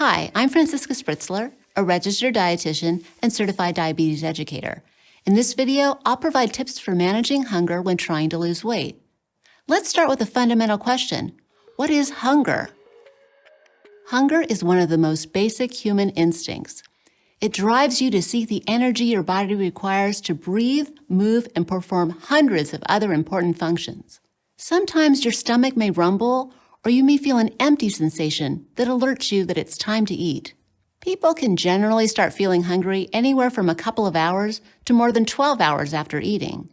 Hi, I'm Franziska Spritzler, a registered dietitian and certified diabetes educator. In this video, I'll provide tips for managing hunger when trying to lose weight. Let's start with a fundamental question. What is hunger? Hunger is one of the most basic human instincts. It drives you to seek the energy your body requires to breathe, move, and perform hundreds of other important functions. Sometimes your stomach may rumble, or you may feel an empty sensation that alerts you that it's time to eat. People can generally start feeling hungry anywhere from a couple of hours to more than 12 hours after eating.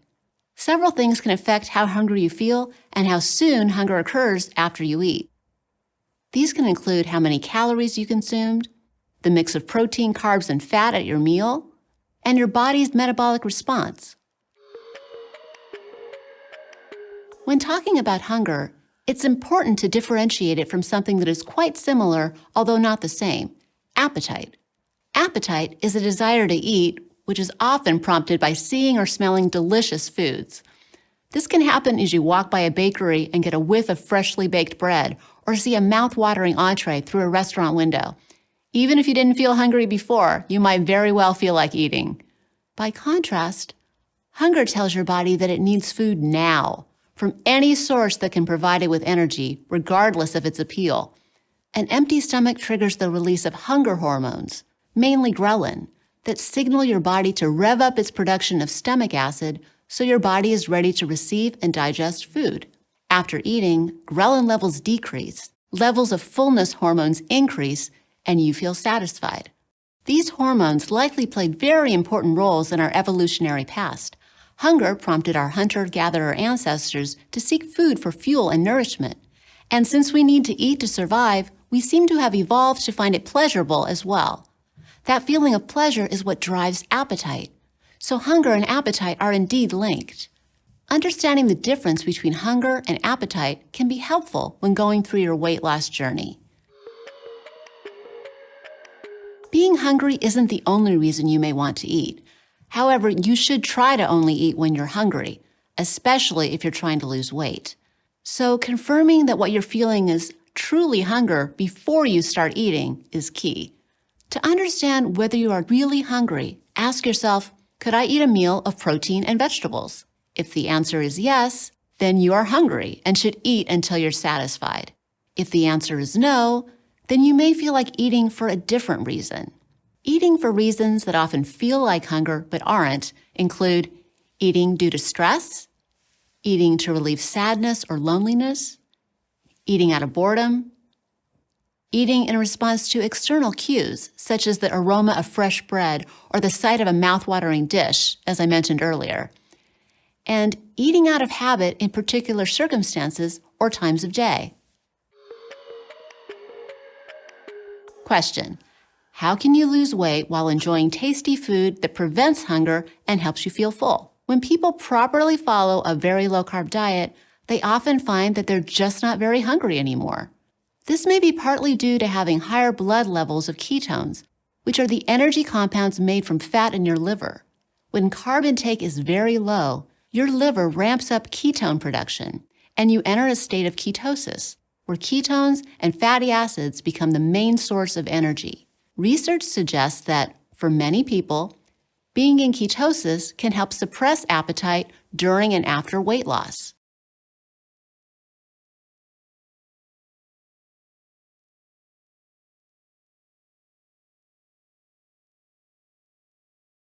Several things can affect how hungry you feel and how soon hunger occurs after you eat. These can include how many calories you consumed, the mix of protein, carbs, and fat at your meal, and your body's metabolic response. When talking about hunger, it's important to differentiate it from something that is quite similar, although not the same: appetite. Appetite is a desire to eat, which is often prompted by seeing or smelling delicious foods. This can happen as you walk by a bakery and get a whiff of freshly baked bread, or see a mouth-watering entree through a restaurant window. Even if you didn't feel hungry before, you might very well feel like eating. By contrast, hunger tells your body that it needs food now, from any source that can provide it with energy, regardless of its appeal. An empty stomach triggers the release of hunger hormones, mainly ghrelin, that signal your body to rev up its production of stomach acid so your body is ready to receive and digest food. After eating, ghrelin levels decrease, levels of fullness hormones increase, and you feel satisfied. These hormones likely played very important roles in our evolutionary past. Hunger prompted our hunter-gatherer ancestors to seek food for fuel and nourishment. And since we need to eat to survive, we seem to have evolved to find it pleasurable as well. That feeling of pleasure is what drives appetite. So hunger and appetite are indeed linked. Understanding the difference between hunger and appetite can be helpful when going through your weight loss journey. Being hungry isn't the only reason you may want to eat. However, you should try to only eat when you're hungry, especially if you're trying to lose weight. So confirming that what you're feeling is truly hunger before you start eating is key. To understand whether you are really hungry, ask yourself, could I eat a meal of protein and vegetables? If the answer is yes, then you are hungry and should eat until you're satisfied. If the answer is no, then you may feel like eating for a different reason. Eating for reasons that often feel like hunger but aren't include eating due to stress, eating to relieve sadness or loneliness, eating out of boredom, eating in response to external cues, such as the aroma of fresh bread or the sight of a mouth-watering dish, as I mentioned earlier, and eating out of habit in particular circumstances or times of day. Question: how can you lose weight while enjoying tasty food that prevents hunger and helps you feel full? When people properly follow a very low-carb diet, they often find that they're just not very hungry anymore. This may be partly due to having higher blood levels of ketones, which are the energy compounds made from fat in your liver. When carb intake is very low, your liver ramps up ketone production, and you enter a state of ketosis, where ketones and fatty acids become the main source of energy. Research suggests that, for many people, being in ketosis can help suppress appetite during and after weight loss.